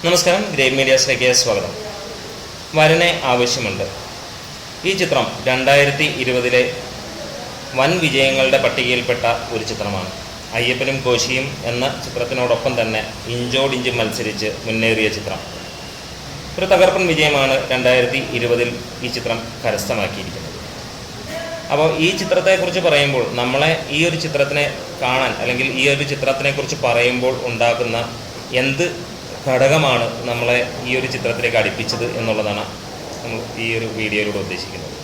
നമസ്കാരം, ഗ്രേറ്റ് മീഡിയാസിലേക്ക് സ്വാഗതം. വരനെ ആവശ്യമുണ്ട്. ഈ ചിത്രം 2020 വൻ വിജയങ്ങളുടെ പട്ടികയിൽപ്പെട്ട ഒരു ചിത്രമാണ്. അയ്യപ്പനും കോശിയും എന്ന ചിത്രത്തിനോടൊപ്പം തന്നെ ഇഞ്ചോടിഞ്ച് മത്സരിച്ച് മുന്നേറിയ ചിത്രം. ഒരു തകർപ്പൻ വിജയമാണ് 2020 ഈ ചിത്രം കരസ്ഥമാക്കിയിരിക്കുന്നത്. അപ്പോൾ ഈ ചിത്രത്തെക്കുറിച്ച് പറയുമ്പോൾ നമ്മളെ ഈ ഒരു ചിത്രത്തിനെ കാണാൻ അല്ലെങ്കിൽ ഈ ഒരു ചിത്രത്തിനെക്കുറിച്ച് പറയുമ്പോൾ ഉണ്ടാക്കുന്ന എന്ത് ഘടകമാണ് നമ്മളെ ഈ ഒരു ചിത്രത്തിലേക്ക് അടുപ്പിച്ചത് എന്നുള്ളതാണ് നമ്മൾ ഈ ഒരു വീഡിയോയിലൂടെ ഉദ്ദേശിക്കുന്നത്.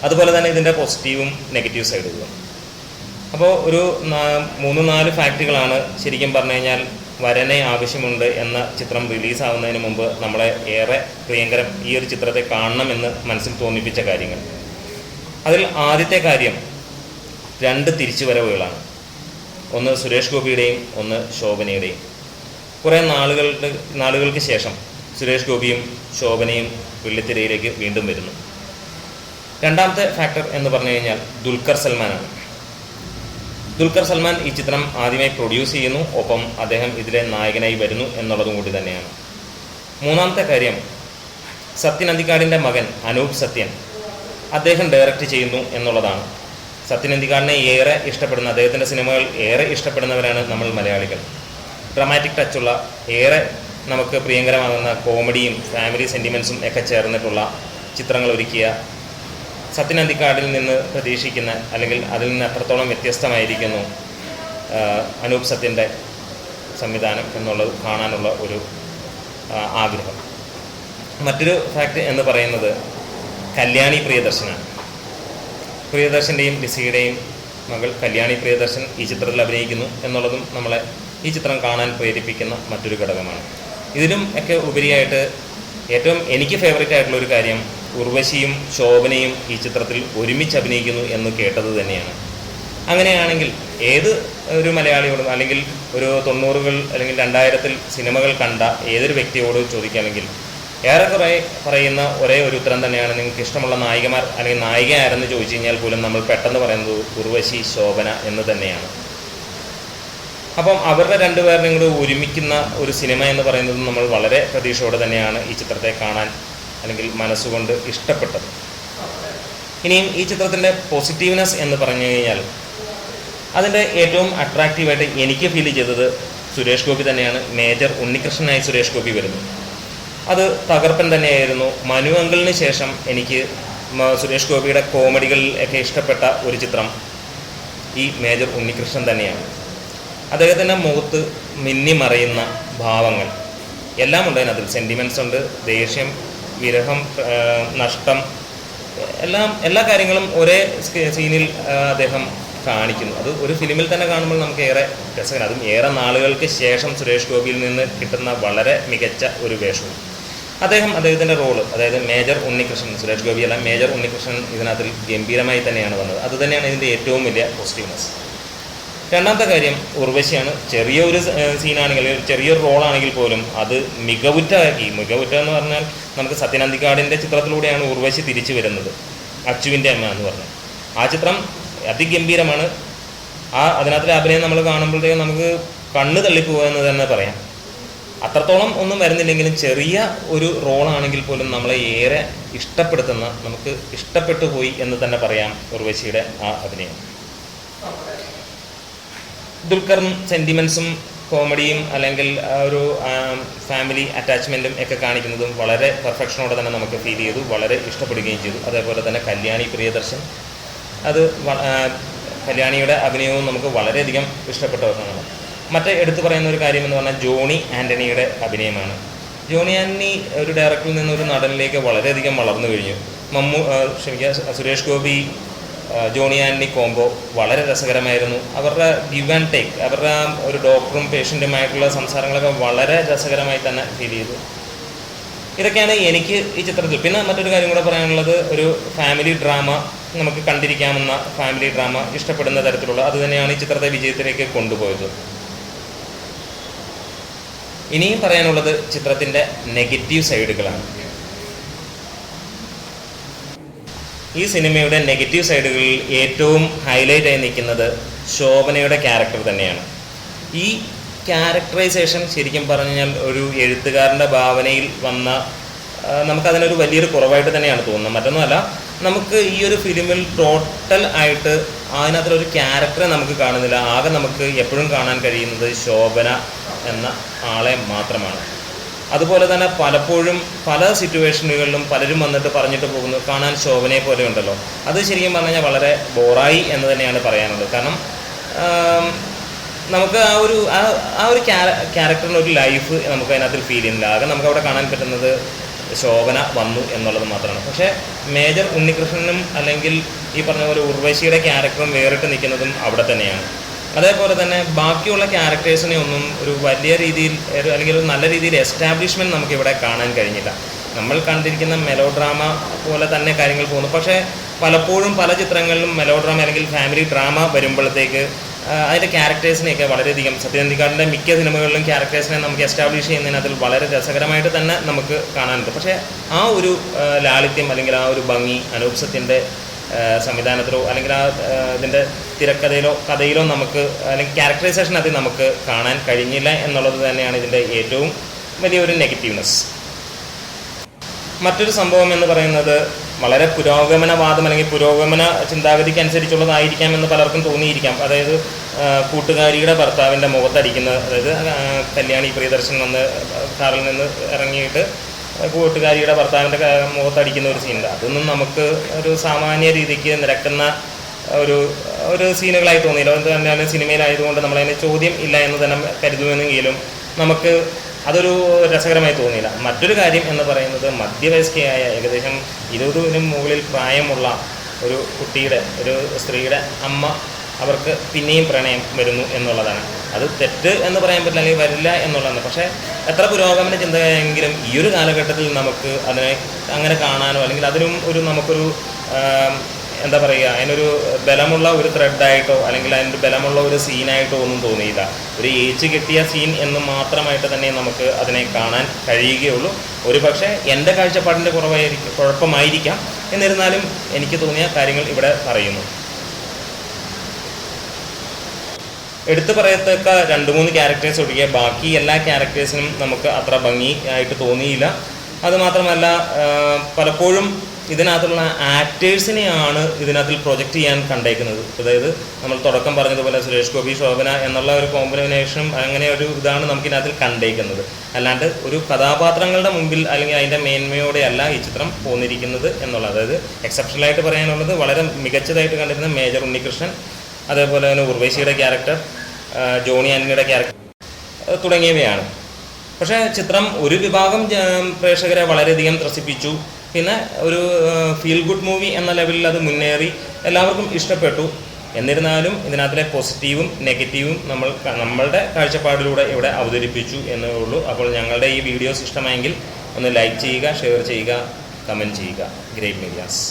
അതുപോലെ തന്നെ ഇതിൻ്റെ പോസിറ്റീവും നെഗറ്റീവ് സൈഡുകളും. അപ്പോൾ ഒരു 3-4 ഫാക്റ്റുകളാണ് ശരിക്കും പറഞ്ഞു കഴിഞ്ഞാൽ വരനെ ആവശ്യമുണ്ട് എന്ന ചിത്രം റിലീസാവുന്നതിന് മുമ്പ് നമ്മളെ ഏറെ പ്രിയങ്കരം ഈ ഒരു ചിത്രത്തെ കാണണമെന്ന് മനസ്സിൽ തോന്നിപ്പിച്ച കാര്യങ്ങൾ. അതിൽ ആദ്യത്തെ കാര്യം 2 തിരിച്ചുവരവുകളാണ്. ഒന്ന് സുരേഷ് ഗോപിയുടെയും ഒന്ന് ശോഭനയുടെയും. കുറേ നാളുകൾക്ക് ശേഷം സുരേഷ് ഗോപിയും ശോഭനയും വെള്ളിത്തിരയിലേക്ക് വീണ്ടും വരുന്നു. രണ്ടാമത്തെ ഫാക്ടർ എന്ന് പറഞ്ഞു കഴിഞ്ഞാൽ ദുൽഖർ സൽമാനാണ്. ദുൽഖർ സൽമാൻ ഈ ചിത്രം ആദ്യമായി പ്രൊഡ്യൂസ് ചെയ്യുന്നു, ഒപ്പം അദ്ദേഹം ഇതിലെ നായകനായി വരുന്നു എന്നുള്ളതും കൂടി തന്നെയാണ്. മൂന്നാമത്തെ കാര്യം, സത്യൻ അന്തിക്കാടിൻ്റെ മകൻ അനൂപ് സത്യൻ അദ്ദേഹം ഡയറക്റ്റ് ചെയ്യുന്നു എന്നുള്ളതാണ്. സത്യൻ അന്തിക്കാടിനെ ഏറെ ഇഷ്ടപ്പെടുന്ന, അദ്ദേഹത്തിൻ്റെ സിനിമകൾ ഏറെ ഇഷ്ടപ്പെടുന്നവരാണ് നമ്മൾ മലയാളികൾ. ഡ്രമാറ്റിക് ടച്ചുള്ള, ഏറെ നമുക്ക് പ്രിയങ്കരമാകുന്ന കോമഡിയും ഫാമിലി സെൻറ്റിമെൻസും ഒക്കെ ചേർന്നിട്ടുള്ള ചിത്രങ്ങൾ ഒരുക്കിയ സത്യൻ അന്തിക്കാടിൽ നിന്ന് പ്രതീക്ഷിക്കുന്ന, അല്ലെങ്കിൽ അതിൽ നിന്ന് എത്രത്തോളം വ്യത്യസ്തമായിരിക്കുന്നു അനൂപ് സത്യൻ്റെ സംവിധാനം എന്നുള്ളത് കാണാനുള്ള ഒരു ആഗ്രഹം. മറ്റൊരു ഫാക്റ്റ് എന്ന് പറയുന്നത് കല്യാണി പ്രിയദർശനാണ്. പ്രിയദർശൻ്റെയും ലിസിയുടെയും മകൾ കല്യാണി പ്രിയദർശൻ ഈ ചിത്രത്തിൽ അഭിനയിക്കുന്നു എന്നുള്ളതും നമ്മളെ ഈ ചിത്രം കാണാൻ പ്രേരിപ്പിക്കുന്ന മറ്റൊരു ഘടകമാണ്. ഇതിലും ഒക്കെ ഉപരിയായിട്ട് ഏറ്റവും എനിക്ക് ഫേവറേറ്റ് ആയിട്ടുള്ള ഒരു കാര്യം, ഉർവശിയും ശോഭനയും ഈ ചിത്രത്തിൽ ഒരുമിച്ച് അഭിനയിക്കുന്നു എന്ന് കേട്ടത് തന്നെയാണ്. അങ്ങനെയാണെങ്കിൽ ഏത് ഒരു മലയാളിയോടും, അല്ലെങ്കിൽ ഒരു 90കൾ അല്ലെങ്കിൽ 2000 സിനിമകൾ കണ്ട ഏതൊരു വ്യക്തിയോട് ചോദിക്കുകയാണെങ്കിൽ ഏറെക്കുറെ പറയുന്ന ഒരേ ഒരു ഉത്തരം തന്നെയാണ്, നിങ്ങൾക്ക് ഇഷ്ടമുള്ള നായികമാർ അല്ലെങ്കിൽ നായിക ആരെന്ന് ചോദിച്ചു കഴിഞ്ഞാൽ പോലും നമ്മൾ പെട്ടെന്ന് പറയുന്നത് ഉർവശി, ശോഭന എന്ന് തന്നെയാണ്. അപ്പം അവരുടെ രണ്ടുപേരുടെയും കൂടെ ഒരുമിക്കുന്ന ഒരു സിനിമ എന്ന് പറയുന്നത് നമ്മൾ വളരെ പ്രതീക്ഷയോടെ തന്നെയാണ് ഈ ചിത്രത്തെ കാണാൻ അല്ലെങ്കിൽ മനസ്സുകൊണ്ട് ഇഷ്ടപ്പെട്ടത്. ഇനിയും ഈ ചിത്രത്തിൻ്റെ പോസിറ്റീവ്നെസ് എന്ന് പറഞ്ഞു കഴിഞ്ഞാൽ അതിൻ്റെ ഏറ്റവും അട്രാക്റ്റീവായിട്ട് എനിക്ക് ഫീൽ ചെയ്തത് സുരേഷ് ഗോപി തന്നെയാണ്. മേജർ ഉണ്ണികൃഷ്ണനായി സുരേഷ് ഗോപി വരുന്നു. അത് തകർപ്പൻ തന്നെയായിരുന്നു. മനു അങ്കിളിന് ശേഷം എനിക്ക് സുരേഷ് ഗോപിയുടെ കോമഡികളിൽ ഒക്കെ ഇഷ്ടപ്പെട്ട ഒരു ചിത്രം ഈ മേജർ ഉണ്ണികൃഷ്ണൻ തന്നെയാണ്. അദ്ദേഹത്തിൻ്റെ മുഖത്ത് മിന്നിമറയുന്ന ഭാവങ്ങൾ എല്ലാം ഉണ്ട്. അതിനകത്തിൽ സെൻറ്റിമെൻറ്റ്സ് ഉണ്ട്, ദേഷ്യം, വിരഹം, നഷ്ടം, എല്ലാ കാര്യങ്ങളും ഒരേ സീനിൽ അദ്ദേഹം കാണിക്കുന്നു. അത് ഒരു ഫിലിമിൽ തന്നെ കാണുമ്പോൾ നമുക്ക് ഏറെ രസകരം. അതും ഏറെ നാളുകൾക്ക് ശേഷം സുരേഷ് ഗോപിയിൽ നിന്ന് കിട്ടുന്ന വളരെ മികച്ച ഒരു വേഷവും. അദ്ദേഹത്തിൻ്റെ റോള്, അതായത് മേജർ ഉണ്ണികൃഷ്ണൻ, സുരേഷ് ഗോപിയല്ല, മേജർ ഉണ്ണികൃഷ്ണൻ ഇതിനകത്തിൽ ഗംഭീരമായി തന്നെയാണ് വന്നത്. അതുതന്നെയാണ് ഇതിൻ്റെ ഏറ്റവും വലിയ പോസിറ്റീവ്നെസ്. രണ്ടാമത്തെ കാര്യം ഉർവശിയാണ്. ചെറിയൊരു സീനാണെങ്കിൽ, ചെറിയൊരു റോളാണെങ്കിൽ പോലും അത് മികവുറ്റാക്കി. മികവുറ്റെന്ന് പറഞ്ഞാൽ നമുക്ക് സത്യൻ അന്തിക്കാടിൻ്റെ ചിത്രത്തിലൂടെയാണ് ഉർവശി തിരിച്ചു വരുന്നത്, അച്ചുവിൻ്റെ അമ്മ എന്ന് പറഞ്ഞാൽ. ആ ചിത്രം അതിഗംഭീരമാണ്. അതിനകത്തിലെ അഭിനയം നമ്മൾ കാണുമ്പോഴത്തേക്കും നമുക്ക് കണ്ണ് തള്ളിപ്പോകുക എന്ന് തന്നെ പറയാം. അത്രത്തോളം ഒന്നും വരുന്നില്ലെങ്കിലും ചെറിയ ഒരു റോളാണെങ്കിൽ പോലും നമ്മളെ ഏറെ ഇഷ്ടപ്പെടുത്തുന്ന, നമുക്ക് ഇഷ്ടപ്പെട്ടു പോയി എന്ന് തന്നെ പറയാം ഉർവശിയുടെ ആ അഭിനയം. ദുൽഖറും സെൻറ്റിമെൻസും കോമഡിയും അല്ലെങ്കിൽ ഒരു ഫാമിലി അറ്റാച്ച്മെൻറ്റും ഒക്കെ കാണിക്കുന്നതും വളരെ പെർഫെക്ഷനോടെ തന്നെ നമുക്ക് ഫീൽ ചെയ്തു, വളരെ ഇഷ്ടപ്പെടുകയും ചെയ്തു. അതേപോലെ തന്നെ കല്യാണി പ്രിയദർശൻ, കല്യാണിയുടെ അഭിനയവും നമുക്ക് വളരെയധികം ഇഷ്ടപ്പെട്ടതാണ്. മറ്റേ എടുത്തു പറയുന്ന ഒരു കാര്യം എന്ന് പറഞ്ഞാൽ ജോണി ആൻ്റണിയുടെ അഭിനയമാണ്. ജോണി ആൻ്റണി ഒരു ഡയറക്ടറിൽ നിന്ന് ഒരു നടനിലേക്ക് വളരെയധികം വളർന്നു കഴിഞ്ഞു. സുരേഷ് ഗോപി ജോണി ആൻ്റണി കോംബോ വളരെ രസകരമായിരുന്നു. അവരുടെ ഗിവ് ആൻഡ് ടേക്ക്, അവരുടെ ഒരു ഡോക്ടറും പേഷ്യൻറ്റുമായിട്ടുള്ള സംസാരങ്ങളൊക്കെ വളരെ രസകരമായി തന്നെ ഫീൽ ചെയ്തു. ഇതൊക്കെയാണ് എനിക്ക് ഈ ചിത്രത്തിൽ. പിന്നെ മറ്റൊരു കാര്യം കൂടെ പറയാനുള്ളത്, ഒരു ഫാമിലി ഡ്രാമ, നമുക്ക് കണ്ടിരിക്കാമെന്ന ഫാമിലി ഡ്രാമ ഇഷ്ടപ്പെടുന്ന തരത്തിലുള്ള, അതുതന്നെയാണ് ഈ ചിത്രത്തെ വിജയത്തിലേക്ക് കൊണ്ടുപോയത്. ഇനിയും പറയാനുള്ളത് ചിത്രത്തിൻ്റെ നെഗറ്റീവ് സൈഡുകളാണ്. ഈ സിനിമയുടെ നെഗറ്റീവ് സൈഡുകളിൽ ഏറ്റവും ഹൈലൈറ്റായി നിൽക്കുന്നത് ശോഭനയുടെ ക്യാരക്ടർ തന്നെയാണ്. ഈ ക്യാരക്ടറൈസേഷൻ ശരിക്കും പറഞ്ഞു കഴിഞ്ഞാൽ ഒരു എഴുത്തുകാരൻ്റെ ഭാവനയിൽ വന്ന നമുക്കതിനൊരു വലിയൊരു കുറവായിട്ട് തന്നെയാണ് തോന്നുന്നത്. മറ്റൊന്നുമല്ല, നമുക്ക് ഈ ഒരു ഫിലിമിൽ ടോട്ടൽ ആയിട്ട് അതിനകത്തൊരു ക്യാരക്ടറെ നമുക്ക് കാണുന്നില്ല. ആകെ നമുക്ക് എപ്പോഴും കാണാൻ കഴിയുന്നത് ശോഭന എന്ന ആളെ മാത്രമാണ്. അതുപോലെ തന്നെ പലപ്പോഴും പല സിറ്റുവേഷനുകളിലും പലരും വന്നിട്ട് പറഞ്ഞിട്ട് പോകുന്നു, കാണാൻ ശോഭനയെ പോലെ ഉണ്ടല്ലോ. അത് ശരിക്കും പറഞ്ഞു കഴിഞ്ഞാൽ വളരെ ബോറായി എന്ന് തന്നെയാണ് പറയാനുള്ളത്. കാരണം നമുക്ക് ആ ഒരു ക്യാരക്ടറിൻ്റെ ഒരു ലൈഫ് നമുക്ക് അതിനകത്ത് ഫീൽ ചെയ്യുന്നില്ല. ആകെ നമുക്ക് അവിടെ കാണാൻ പറ്റുന്നത് ശോഭന വന്നു എന്നുള്ളത് മാത്രമാണ്. പക്ഷേ മേജർ ഉണ്ണികൃഷ്ണനും അല്ലെങ്കിൽ ഈ പറഞ്ഞ പോലെ ഉർവശിയുടെ ക്യാരക്ടറും വേറിട്ട് നിൽക്കുന്നതും അവിടെ തന്നെയാണ്. അതേപോലെ തന്നെ ബാക്കിയുള്ള ക്യാരക്ടേഴ്സിനെ ഒന്നും ഒരു വലിയ രീതിയിൽ അല്ലെങ്കിൽ ഒരു നല്ല രീതിയിൽ എസ്റ്റാബ്ലിഷ്മെൻറ്റ് നമുക്കിവിടെ കാണാൻ കഴിഞ്ഞില്ല. നമ്മൾ കണ്ടിരിക്കുന്ന മെലോ ഡ്രാമ പോലെ തന്നെ കാര്യങ്ങൾ പോകുന്നു. പക്ഷേ പലപ്പോഴും പല ചിത്രങ്ങളിലും മെലോ ഡ്രാമ അല്ലെങ്കിൽ ഫാമിലി ഡ്രാമ വരുമ്പോഴത്തേക്ക് അതിൻ്റെ ക്യാരക്ടേഴ്സിനെയൊക്കെ വളരെയധികം സത്യനന്ദിക്കാടിൻ്റെ മിക്ക സിനിമകളിലും ക്യാരക്ടേഴ്സിനെ നമുക്ക് എസ്റ്റാബ്ലിഷ് ചെയ്യുന്നതിന് അതിൽ വളരെ രസകരമായിട്ട് തന്നെ നമുക്ക് കാണാനുണ്ട്. പക്ഷേ ആ ഒരു ലാളിത്യം അല്ലെങ്കിൽ ആ ഒരു ഭംഗി അനൂപ് സത്യൻ്റെ സംവിധാനത്തിലോ അല്ലെങ്കിൽ ഇതിൻ്റെ തിരക്കഥയിലോ കഥയിലോ നമുക്ക് അല്ലെങ്കിൽ ക്യാരക്ടറൈസേഷൻ അതിൽ നമുക്ക് കാണാൻ കഴിഞ്ഞില്ല എന്നുള്ളത് തന്നെയാണ് ഇതിൻ്റെ ഏറ്റവും വലിയൊരു നെഗറ്റീവ്നെസ്. മറ്റൊരു സംഭവം എന്ന് പറയുന്നത് വളരെ പുരോഗമനവാദം അല്ലെങ്കിൽ പുരോഗമന ചിന്താഗതിക്ക് അനുസരിച്ചുള്ളതായിരിക്കാം എന്ന് പലർക്കും തോന്നിയിരിക്കാം. അതായത് കൂട്ടുകാരിയുടെ ഭർത്താവിൻ്റെ മുഖത്തടിക്കുന്നത്, അതായത് കല്യാണി പ്രിയദർശൻ വന്ന് കാറിൽ നിന്ന് ഇറങ്ങിയിട്ട് കൂട്ടുകാരിയുടെ ഭർത്താവിൻ്റെ മുഖത്തടിക്കുന്ന ഒരു സീനുണ്ട്. അതൊന്നും നമുക്ക് ഒരു സാമാന്യ രീതിക്ക് നിരക്കുന്ന ഒരു സീനുകളായി തോന്നിയില്ല. അത് തന്നെയാണ് സിനിമയിലായതുകൊണ്ട് നമ്മളതിന് ചോദ്യം ഇല്ല എന്ന് തന്നെ കരുതുമെന്നെങ്കിലും നമുക്ക് അതൊരു രസകരമായി തോന്നിയില്ല. മറ്റൊരു കാര്യം എന്ന് പറയുന്നത് മധ്യവയസ്കയായ ഏകദേശം 20-ന് മുകളിൽ പ്രായമുള്ള ഒരു കുട്ടിയുടെ ഒരു സ്ത്രീയുടെ അമ്മ അവർക്ക് പിന്നെയും പ്രണയം വരുന്നു എന്നുള്ളതാണ്. അത് തെറ്റ് എന്ന് പറയാൻ പറ്റില്ല, അല്ലെങ്കിൽ വരില്ല എന്നുള്ളതാണ്. പക്ഷേ എത്ര പുരോഗമന ചിന്തയെങ്കിലും ഈ ഒരു കാലഘട്ടത്തിൽ നമുക്ക് അതിനെ അങ്ങനെ കാണാനോ അല്ലെങ്കിൽ അതിനും നമുക്കൊരു എന്താ പറയുക, അതിനൊരു ബലമുള്ള ഒരു ത്രെഡായിട്ടോ അല്ലെങ്കിൽ അതിൻ്റെ ബലമുള്ള ഒരു സീനായിട്ടോ ഒന്നും തോന്നിയില്ല. ഒരു ഏച്ച് കെട്ടിയ സീൻ എന്ന് മാത്രമായിട്ട് തന്നെ നമുക്ക് അതിനെ കാണാൻ കഴിയുകയുള്ളൂ. ഒരു പക്ഷേ എൻ്റെ കാഴ്ചപ്പാടിൻ്റെ കുഴപ്പമായിരിക്കാം. എന്നിരുന്നാലും എനിക്ക് തോന്നിയ കാര്യങ്ങൾ ഇവിടെ പറയുന്നു. എടുത്തു പറയത്തക്ക 2-3 ക്യാരക്ടേഴ്സ് ഒഴികെ ബാക്കി എല്ലാ ക്യാരക്ടേഴ്സിനും നമുക്ക് അത്ര ഭംഗി ആയിട്ട് തോന്നിയില്ല. അതുമാത്രമല്ല, പലപ്പോഴും ഇതിനകത്തുള്ള ആക്ടേഴ്സിനെയാണ് ഇതിനകത്തിൽ പ്രൊജക്റ്റ് ചെയ്യാൻ കണ്ടേക്കുന്നത്. അതായത് നമ്മൾ തുടക്കം പറഞ്ഞതുപോലെ സുരേഷ് ഗോപി ശോഭന എന്നുള്ള ഒരു കോമ്പിനേഷനും അങ്ങനെ ഒരു ഇതാണ് നമുക്കിതിനകത്തിൽ കണ്ടേക്കുന്നത്. അല്ലാണ്ട് ഒരു കഥാപാത്രങ്ങളുടെ മുമ്പിൽ അല്ലെങ്കിൽ അതിൻ്റെ മേന്മയോടെയല്ല ഈ ചിത്രം പോന്നിരിക്കുന്നത് എന്നുള്ളത്. അതായത് എക്സെപ്ഷണലായിട്ട് പറയാനുള്ളത് വളരെ മികച്ചതായിട്ട് കണ്ടിരുന്ന മേജർ ഉണ്ണികൃഷ്ണൻ, അതേപോലെ തന്നെ ഉർവശിയുടെ ക്യാരക്ടർ, ജോണി ആൻ്റണിയുടെ ക്യാരക്ടർ തുടങ്ങിയവയാണ്. പക്ഷേ ചിത്രം ഒരു വിഭാഗം പ്രേക്ഷകരെ വളരെയധികം ത്രസിപ്പിച്ചു. പിന്നെ ഒരു ഫീൽ ഗുഡ് മൂവി എന്ന ലെവലിൽ അത് മുന്നേറി, എല്ലാവർക്കും ഇഷ്ടപ്പെട്ടു. എന്നിരുന്നാലും ഇതിനകത്തിലെ പോസിറ്റീവും നെഗറ്റീവും നമ്മളുടെ കാഴ്ചപ്പാടിലൂടെ ഇവിടെ അവതരിപ്പിച്ചു എന്നേ ഉള്ളൂ. അപ്പോൾ ഞങ്ങളുടെ ഈ വീഡിയോസ് ഇഷ്ടമായെങ്കിൽ ഒന്ന് ലൈക്ക് ചെയ്യുക, ഷെയർ ചെയ്യുക, കമൻറ്റ് ചെയ്യുക. Great medias.